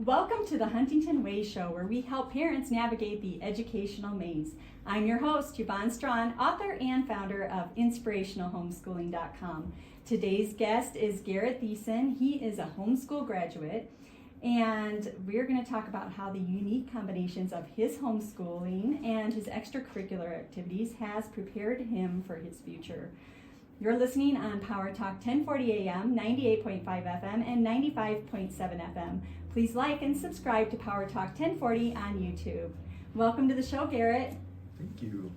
Welcome to the Huntington Way Show, where we help parents navigate the educational maze. I'm your host, Yvonne Strachan, author and founder of InspirationalHomeschooling.com. Today's guest is Garrett Thiesen. He is a homeschool graduate, and we're going to talk about how the unique combinations of his homeschooling and his extracurricular activities has prepared him for his future. You're listening on Power Talk 1040 AM, 98.5 FM, and 95.7 FM. Please like and subscribe to Power Talk 1040 on YouTube. Welcome to the show, Garrett. Thank you.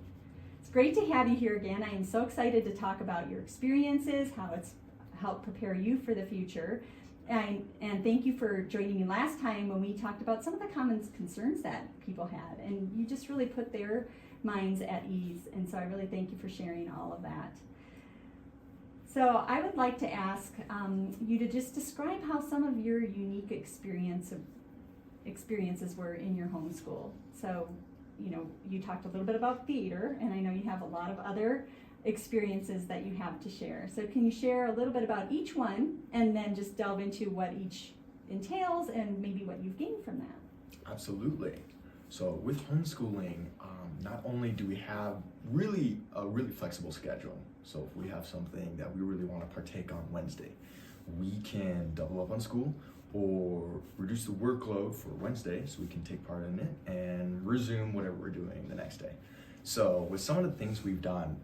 It's great to have you here again. I am so excited to talk about your experiences, how it's helped prepare you for the future. And thank you for joining me last time when we talked about some of the common concerns that people had. And you just really put their minds at ease. And so I really thank you for sharing all of that. So I would like to ask you to just describe how some of your unique experiences were in your homeschool. So, you talked a little bit about theater, and I know you have a lot of other experiences that you have to share. So can you share a little bit about each one, and then just delve into what each entails and maybe what you've gained from that? Absolutely. So with homeschooling, not only do we have a really flexible schedule. So if we have something that we really want to partake on Wednesday, we can double up on school or reduce the workload for Wednesday so we can take part in it and resume whatever we're doing the next day. So with some of the things we've done,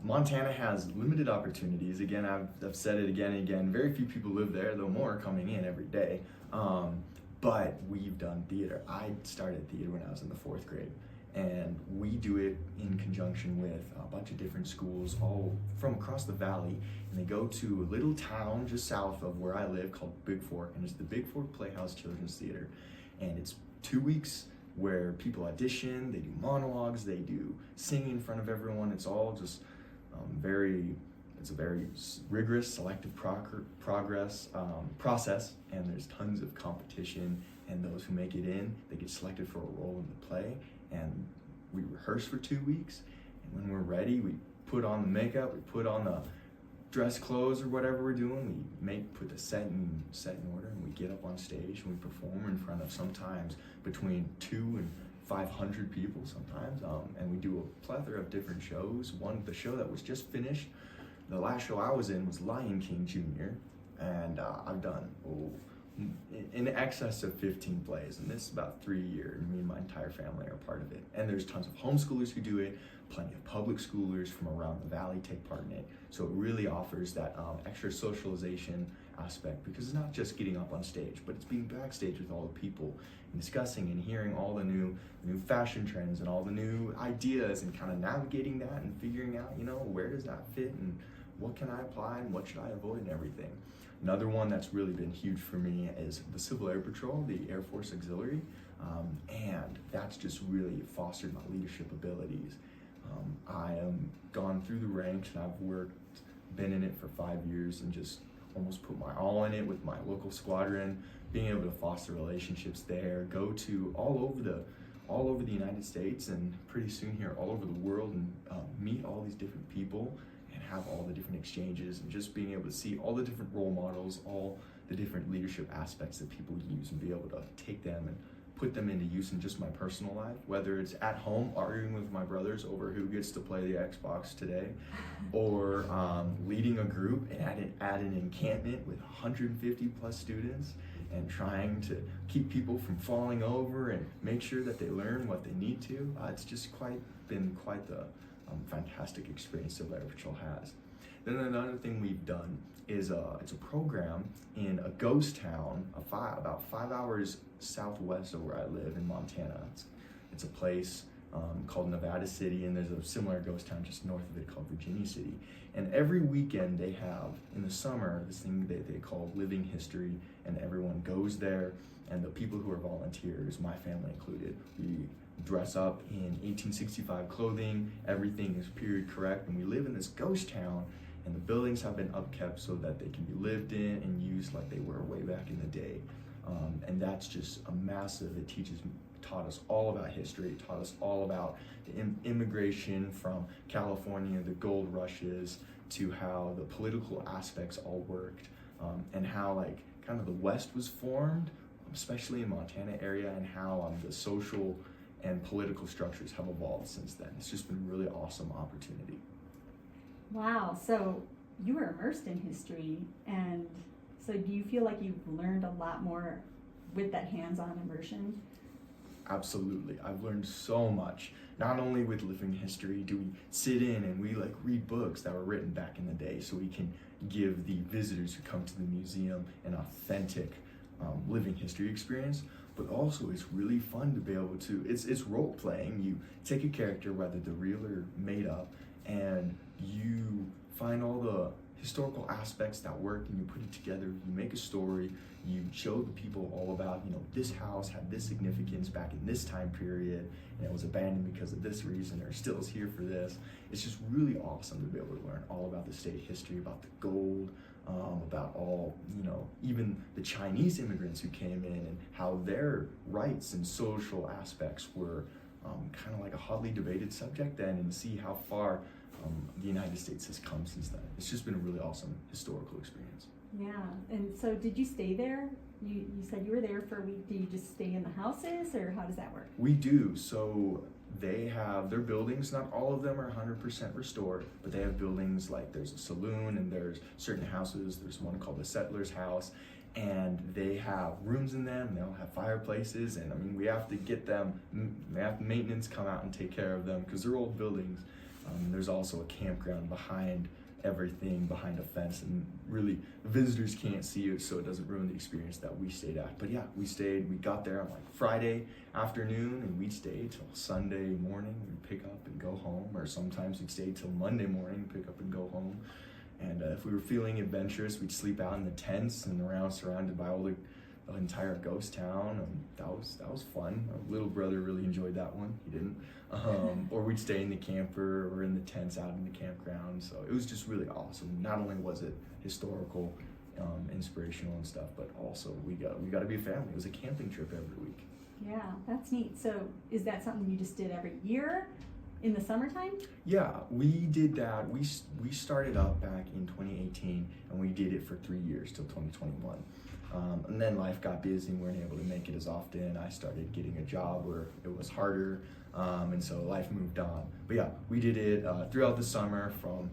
Montana has limited opportunities. Again, I've said it again and again, very few people live there, though more are coming in every day. But we've done theater. I started theater when I was in the 4th grade, and we do it in conjunction with a bunch of different schools all from across the valley, and they go to a little town just south of where I live called Big Fork, and it's the Big Fork Playhouse Children's Theater. And it's 2 weeks where people audition, they do monologues, they do sing in front of everyone. It's all just it's a very rigorous selective process, and there's tons of competition, and those who make it in, they get selected for a role in the play, and we rehearse for 2 weeks, and when we're ready, we put on the makeup, we put on the dress clothes or whatever we're doing, we put the set in order, and we get up on stage and we perform in front of sometimes between 200 and 500 people sometimes, and we do a plethora of different shows. The show that was just finished, the last show I was in was Lion King Jr., and I've done in excess of 15 plays, and this is about 3 years. Me and my entire family are part of it. And there's tons of homeschoolers who do it, plenty of public schoolers from around the valley take part in it. So it really offers that extra socialization aspect, because it's not just getting up on stage, but it's being backstage with all the people and discussing and hearing all the new fashion trends and all the new ideas, and kind of navigating that and figuring out, where does that fit and what can I apply and what should I avoid and everything. Another one that's really been huge for me is the Civil Air Patrol, the Air Force Auxiliary, and that's just really fostered my leadership abilities. I am gone through the ranks, and I've been in it for 5 years, and just almost put my all in it with my local squadron, being able to foster relationships there, go to all over the United States, and pretty soon here all over the world, and meet all these different people and have all the different exchanges, and just being able to see all the different role models, all the different leadership aspects that people use, and be able to take them and put them into use in just my personal life, whether it's at home arguing with my brothers over who gets to play the Xbox today, or leading a group at an encampment with 150 plus students and trying to keep people from falling over and make sure that they learn what they need to. It's just been quite the fantastic experience Civil Air Patrol has. Then another thing we've done is it's a program in a ghost town about 5 hours southwest of where I live in Montana. It's a place called Nevada City, and there's a similar ghost town just north of it called Virginia City. And every weekend they have, in the summer, this thing they call Living History, and everyone goes there, and the people who are volunteers, my family included, we dress up in 1865 clothing, everything is period correct, and we live in this ghost town, and the buildings have been upkept so that they can be lived in and used like they were way back in the day. And that's just a massive, taught us all about history, taught us all about the immigration from California, the gold rushes, to how the political aspects all worked, and how kind of the West was formed especially in Montana area, and how the social and political structures have evolved since then. It's just been a really awesome opportunity. Wow, so you were immersed in history, and so do you feel like you've learned a lot more with that hands-on immersion? Absolutely. I've learned so much. Not only with living history do we sit in and we read books that were written back in the day, so we can give the visitors who come to the museum an authentic living history experience, but also it's really fun to be able to, it's role playing. You take a character, whether they're real or made up, and you find all the historical aspects that work, and you put it together. You make a story. You show the people all about, this house had this significance back in this time period, and it was abandoned because of this reason, or still is here for this. It's just really awesome to be able to learn all about the state history, about the gold, about all, even the Chinese immigrants who came in, and how their rights and social aspects were kind of like a hotly debated subject then, and see how far the United States has come since then. It's just been a really awesome historical experience. Yeah, and so did you stay there? You said you were there for a week. Do you just stay in the houses, or how does that work? We do. So they have their buildings, not all of them are 100% restored, but they have buildings like there's a saloon, and there's certain houses. There's one called the Settler's House, and they have rooms in them. They'll have fireplaces, and we have to get them, they have maintenance come out and take care of them because they're old buildings. There's also a campground behind everything, behind a fence, and really visitors can't see it, so it doesn't ruin the experience that we stayed at. But yeah, we got there on Friday afternoon, and we'd stay till Sunday morning. We'd pick up and go home, or sometimes we'd stay till Monday morning, pick up and go home. And if we were feeling adventurous, we'd sleep out in the tents and around, surrounded by all the entire ghost town, and that was fun. My little brother really enjoyed that one. He didn't. Or we'd stay in the camper or in the tents out in the campground. So it was just really awesome. Not only was it historical, inspirational and stuff, but also we got to be a family. It was a camping trip every week. Yeah, that's neat. So is that something you just did every year in the summertime? Yeah, we did that. We started up back in 2018, and we did it for 3 years till 2021. And then life got busy and we weren't able to make it as often. I started getting a job where it was harder, and so life moved on. But yeah, we did it throughout the summer, from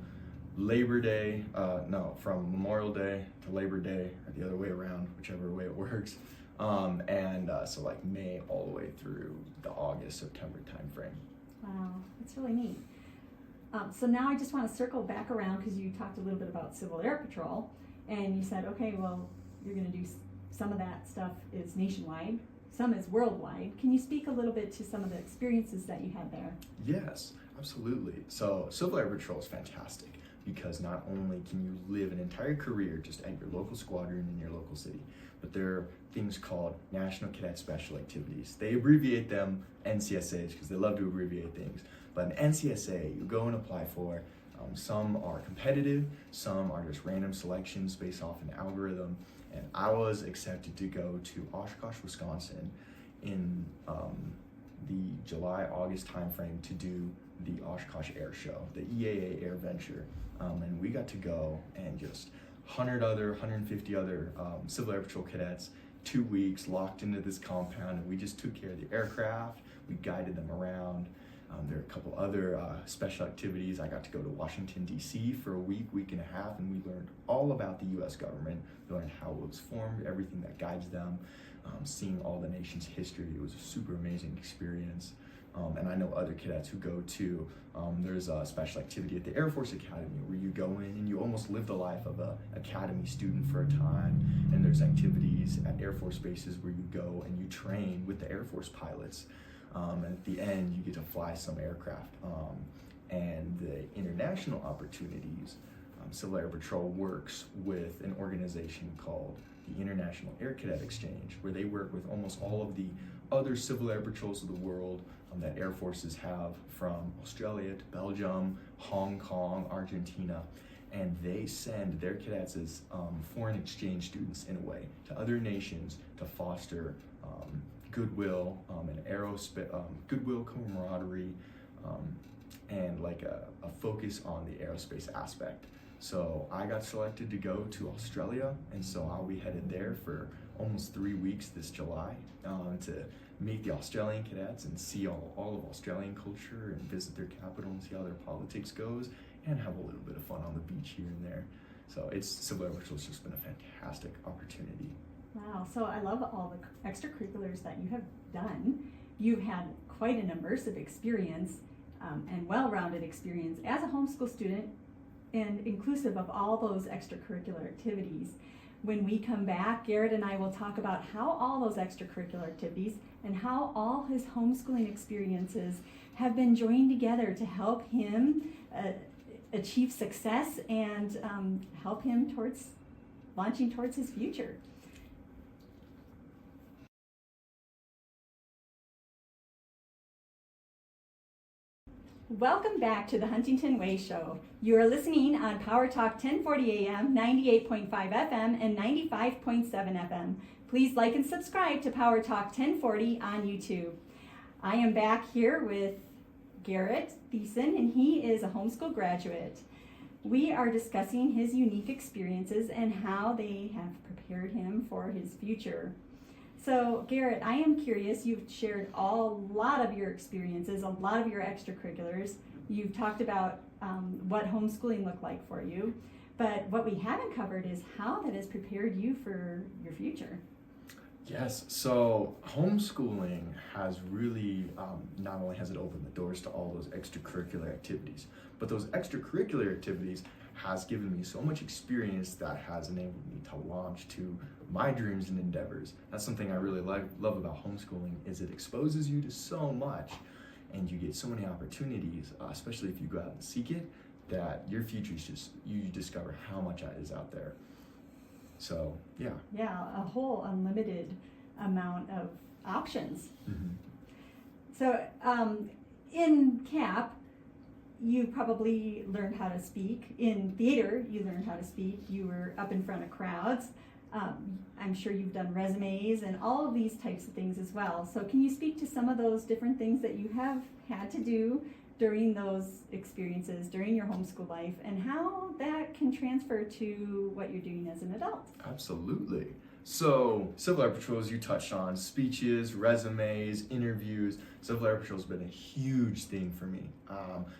from Memorial Day to Labor Day, or the other way around, whichever way it works. So May all the way through the August, September time frame. Wow, that's really neat. So now I just want to circle back around, because you talked a little bit about Civil Air Patrol, and you said, okay, well, you're going to do some of that stuff is nationwide, some is worldwide. Can you speak a little bit to some of the experiences that you had there? Yes, absolutely. So Civil Air Patrol is fantastic, because not only can you live an entire career just at your local squadron in your local city, but there are things called National Cadet Special Activities. They abbreviate them NCSAs because they love to abbreviate things. But an NCSA, you go and apply for. Some are competitive, some are just random selections based off an algorithm. And I was accepted to go to Oshkosh, Wisconsin in the July-August timeframe to do the Oshkosh Airshow, the EAA Air Venture. And we got to go, and just 150 other Civil Air Patrol cadets, 2 weeks locked into this compound, and we just took care of the aircraft. We guided them around. There are a couple other special activities. I got to go to Washington D.C. for a week and a half, and we learned all about the U.S. government. We learned how it was formed, everything that guides them, seeing all the nation's history. It was a super amazing experience. And I know other cadets who go to, there's a special activity at the Air Force Academy where you go in and you almost live the life of a academy student for a time. And there's activities at Air Force bases where you go and you train with the Air Force pilots. And at the end, you get to fly some aircraft. And the international opportunities, Civil Air Patrol works with an organization called the International Air Cadet Exchange, where they work with almost all of the other Civil Air Patrols of the world that air forces have, from Australia to Belgium, Hong Kong, Argentina, and they send their cadets as foreign exchange students, in a way, to other nations to foster goodwill and goodwill, camaraderie, and a focus on the aerospace aspect. So I got selected to go to Australia, and so I'll be headed there for almost 3 weeks this July to meet the Australian cadets and see all of Australian culture and visit their capital and see how their politics goes and have a little bit of fun on the beach here and there. So Civil Air Patrol has just been a fantastic opportunity. Wow, so I love all the extracurriculars that you have done. You've had quite an immersive experience and well-rounded experience as a homeschool student and inclusive of all those extracurricular activities. When we come back, Garrett and I will talk about how all those extracurricular activities and how all his homeschooling experiences have been joined together to help him achieve success and help him towards launching towards his future. Welcome back to the Huntington Way Show. You are listening on Power Talk 1040 AM, 98.5 FM, and 95.7 FM. Please like and subscribe to Power Talk 1040 on YouTube. I am back here with Garrett Thiesen, and he is a homeschool graduate. We are discussing his unique experiences and how they have prepared him for his future. So, Garrett, I am curious, you've shared a lot of your experiences, a lot of your extracurriculars. You've talked about what homeschooling looked like for you, but what we haven't covered is how that has prepared you for your future. Yes, so homeschooling has really, not only has it opened the doors to all those extracurricular activities, but those extracurricular activities has given me so much experience that has enabled me to launch to my dreams and endeavors. That's something I really love about homeschooling, is it exposes you to so much and you get so many opportunities, especially if you go out and seek it, that your future is just, you discover how much is out there. So, yeah. Yeah, a whole unlimited amount of options. Mm-hmm. So, in CAP, you probably learned how to speak. In theater, you learned how to speak. You were up in front of crowds. I'm sure you've done resumes and all of these types of things as well. So can you speak to some of those different things that you have had to do during those experiences, during your homeschool life, and how that can transfer to what you're doing as an adult? Absolutely. So, Civil Air Patrol, as you touched on, speeches, resumes, interviews. Civil Air Patrol has been a huge thing for me.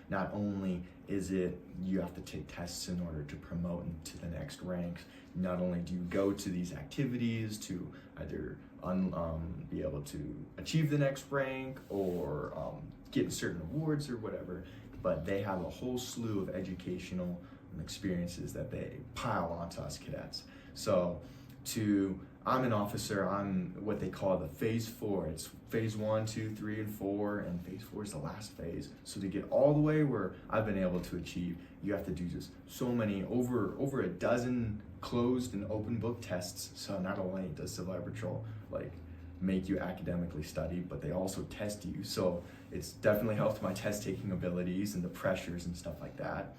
Not only is it you have to take tests in order to promote into the next ranks, not only do you go to these activities to either be able to achieve the next rank or get certain awards or whatever, but they have a whole slew of educational experiences that they pile onto us cadets. So, I'm an officer, I'm what they call the phase 4. It's phase 1, 2, 3, and 4, and phase 4 is the last phase. So to get all the way where I've been able to achieve, you have to do just so many, over a dozen closed and open book tests. So not only does Civil Air Patrol make you academically study, but they also test you. So it's definitely helped my test taking abilities and the pressures and stuff like that.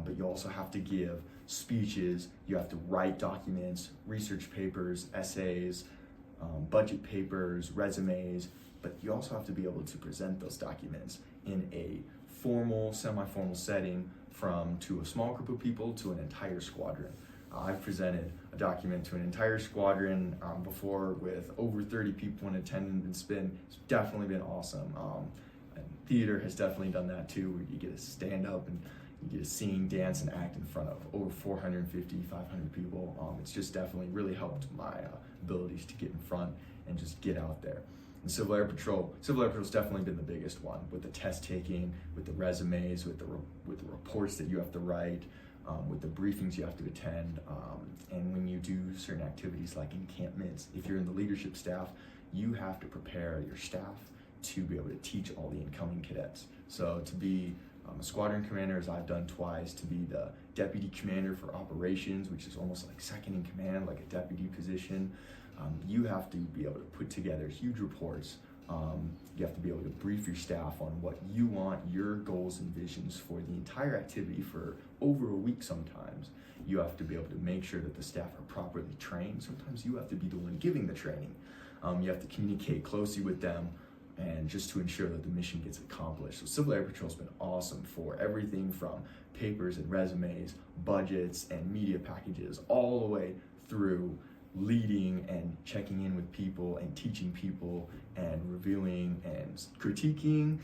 But you also have to give speeches, you have to write documents, research papers, essays, budget papers, resumes, but you also have to be able to present those documents in a formal, semi-formal setting to a small group of people to an entire squadron. I've presented a document to an entire squadron before with over 30 people in attendance. It's definitely been awesome. And theater has definitely done that too, where you get to stand up and you get to sing, dance, and act in front of over 450, 500 people. It's just definitely really helped my abilities to get in front and just get out there. And Civil Air Patrol's definitely been the biggest one, with the test taking, with the resumes, with the reports that you have to write, with the briefings you have to attend, and when you do certain activities like encampments. If you're in the leadership staff, you have to prepare your staff to be able to teach all the incoming cadets. So to be a squadron commander, as I've done twice, to be the deputy commander for operations, which is almost like second in command, like a deputy position, you have to be able to put together huge reports. You have to be able to brief your staff on what you want, your goals and visions for the entire activity for over a week sometimes. You have to be able to make sure that the staff are properly trained. Sometimes you have to be the one giving the training. You have to communicate closely with them and just to ensure that the mission gets accomplished. So Civil Air Patrol's been awesome for everything from papers and resumes, budgets and media packages, all the way through leading and checking in with people and teaching people and reviewing and critiquing,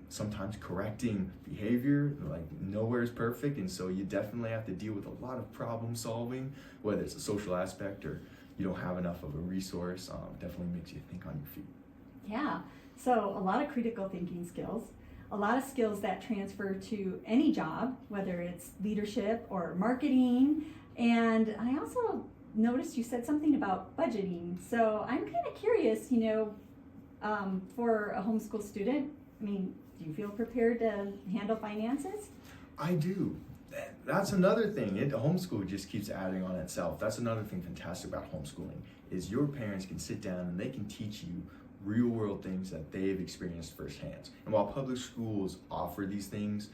sometimes correcting behavior. Like, nowhere is perfect, and so you definitely have to deal with a lot of problem solving, whether it's a social aspect or you don't have enough of a resource. Definitely makes you think on your feet. Yeah, so a lot of critical thinking skills, a lot of skills that transfer to any job, whether it's leadership or marketing. And I also noticed you said something about budgeting. So I'm kind of curious, for a homeschool student, I mean, do you feel prepared to handle finances? I do. That's another thing. Homeschool just keeps adding on itself. That's another thing fantastic about homeschooling is your parents can sit down and they can teach you real world things that they've experienced firsthand. And while public schools offer these things,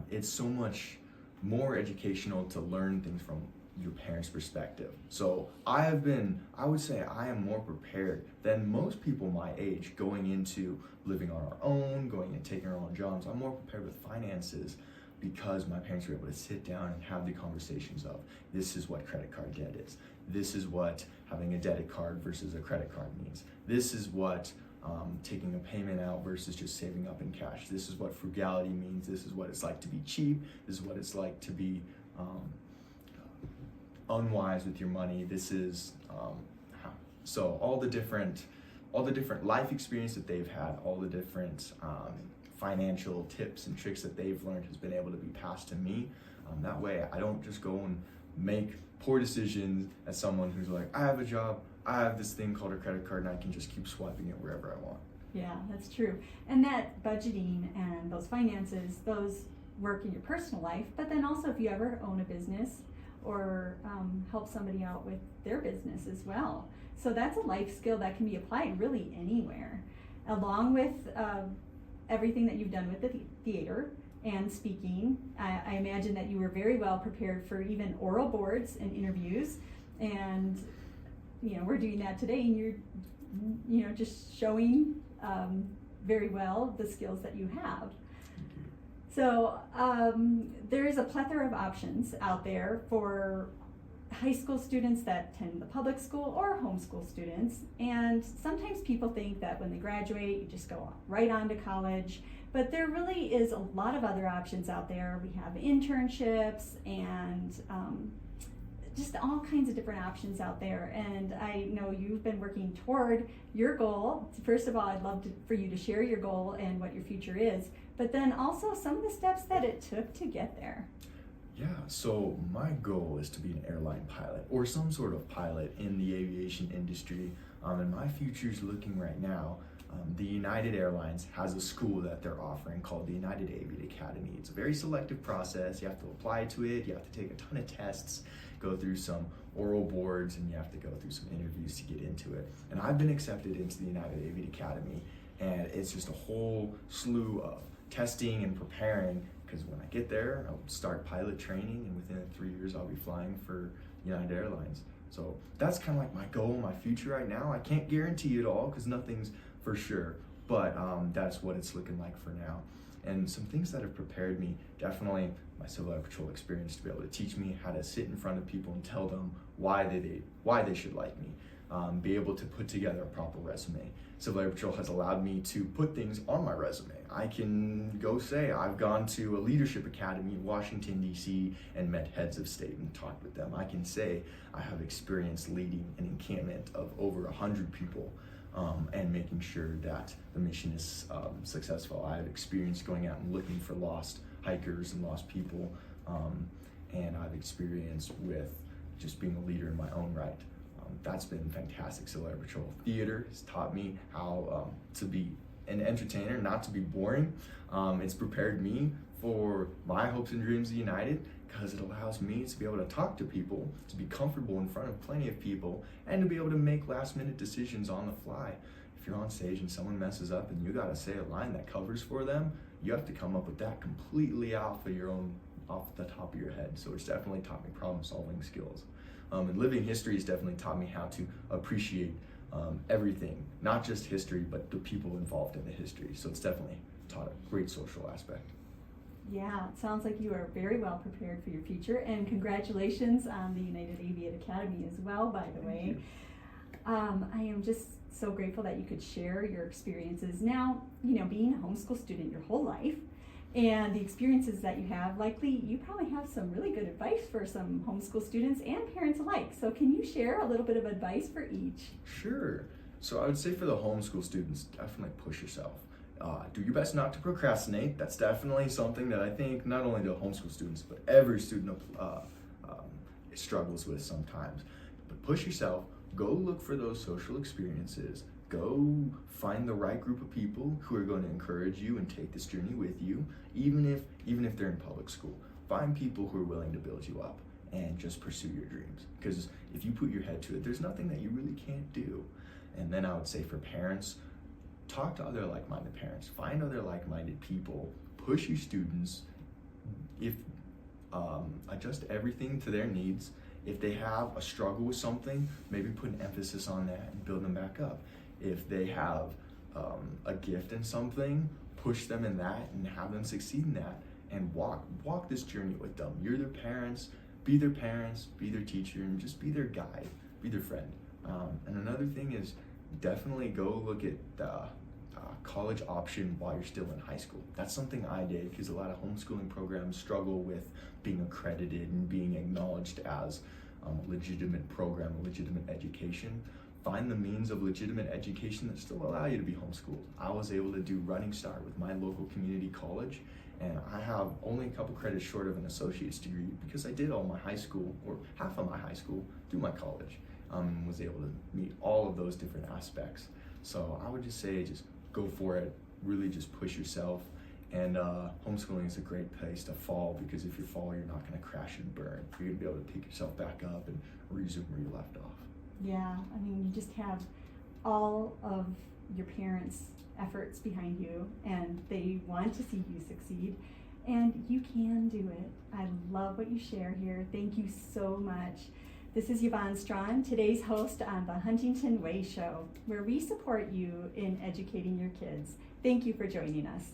it's so much more educational to learn things from your parents' perspective. So I would say I am more prepared than most people my age going into living on our own, going and taking our own jobs. I'm more prepared with finances because my parents were able to sit down and have the conversations of, this is what credit card debt is. This is what having a debit card versus a credit card means. This is what taking a payment out versus just saving up in cash. This is what frugality means. This is what it's like to be cheap. This is what it's like to be unwise with your money. This is so all the different life experience that they've had, all the different financial tips and tricks that they've learned has been able to be passed to me. That way I don't just go and make poor decisions as someone who's like, I have a job, I have this thing called a credit card, and I can just keep swiping it wherever I want. Yeah, that's true. And that budgeting and those finances, those work in your personal life, but then also if you ever own a business or help somebody out with their business as well. So that's a life skill that can be applied really anywhere, along with everything that you've done with the theater and speaking. I imagine that you were very well prepared for even oral boards and interviews, and we're doing that today, and you're just showing very well the skills that you have. So there is a plethora of options out there for high school students that attend the public school or homeschool students. And sometimes people think that when they graduate, you just go right on to college. But there really is a lot of other options out there. We have internships and just all kinds of different options out there. And I know you've been working toward your goal. First of all, I'd love for you to share your goal and what your future is, but then also some of the steps that it took to get there. Yeah, so my goal is to be an airline pilot or some sort of pilot in the aviation industry. And my future is looking right now. The United Airlines has a school that they're offering called the United Aviate Academy. It's a very selective process. You have to apply to it. You have to take a ton of tests, go through some oral boards, and you have to go through some interviews to get into it. And I've been accepted into the United Aviate Academy, and it's just a whole slew of testing and preparing, because when I get there, I'll start pilot training, and within 3 years, I'll be flying for United Airlines. So that's kind of like my goal, my future right now. I can't guarantee it all because nothing's for sure, but that's what it's looking like for now. And some things that have prepared me, definitely my Civil Air Patrol experience to be able to teach me how to sit in front of people and tell them why they should like me. Be able to put together a proper resume. Civil Air Patrol has allowed me to put things on my resume. I can go say I've gone to a leadership academy in Washington D.C. and met heads of state and talked with them. I can say I have experience leading an encampment of over 100 people and making sure that the mission is successful. I have experience going out and looking for lost hikers and lost people, and I've experience with just being a leader in my own right. That's been fantastic. Civil Air Patrol theater has taught me how to be an entertainer, not to be boring. It's prepared me for my hopes and dreams of United, because it allows me to be able to talk to people, to be comfortable in front of plenty of people, and to be able to make last minute decisions on the fly. If you're on stage and someone messes up and you gotta say a line that covers for them, you have to come up with that completely off the top of your head. So it's definitely taught me problem solving skills. And living history has definitely taught me how to appreciate everything, not just history, but the people involved in the history. So it's definitely taught a great social aspect. Yeah, it sounds like you are very well prepared for your future, and congratulations on the United Aviate Academy as well, by the way. I am just so grateful that you could share your experiences. Now, being a homeschool student your whole life, and the experiences that you have, likely you probably have some really good advice for some homeschool students and parents alike. So can you share a little bit of advice for each? Sure. So I would say for the homeschool students, definitely push yourself. Do your best not to procrastinate. That's definitely something that I think not only the homeschool students, but every student struggles with sometimes. But push yourself. Go look for those social experiences. Go find the right group of people who are going to encourage you and take this journey with you, even if they're in public school. Find people who are willing to build you up and just pursue your dreams. Because if you put your head to it, there's nothing that you really can't do. And then I would say for parents, talk to other like-minded parents. Find other like-minded people. Push your students. Adjust everything to their needs. If they have a struggle with something, maybe put an emphasis on that and build them back up. If they have a gift in something, push them in that and have them succeed in that, and walk this journey with them. You're their parents, be their teacher, and just be their guide, be their friend. And another thing is definitely go look at the college option while you're still in high school. That's something I did because a lot of homeschooling programs struggle with being accredited and being acknowledged as a legitimate program, a legitimate education. Find the means of legitimate education that still allow you to be homeschooled. I was able to do Running Start with my local community college, and I have only a couple credits short of an associate's degree because I did all my high school, or half of my high school, through my college. Was able to meet all of those different aspects. So I would just say, just go for it, really just push yourself. And homeschooling is a great place to fall, because if you fall, you're not gonna crash and burn. You're gonna be able to pick yourself back up and resume where you left off. Yeah, I mean, you just have all of your parents' efforts behind you, and they want to see you succeed, and you can do it. I love what you share here. Thank you so much. This is Yvonne Strachan, today's host on the Huntington Way Show, where we support you in educating your kids. Thank you for joining us.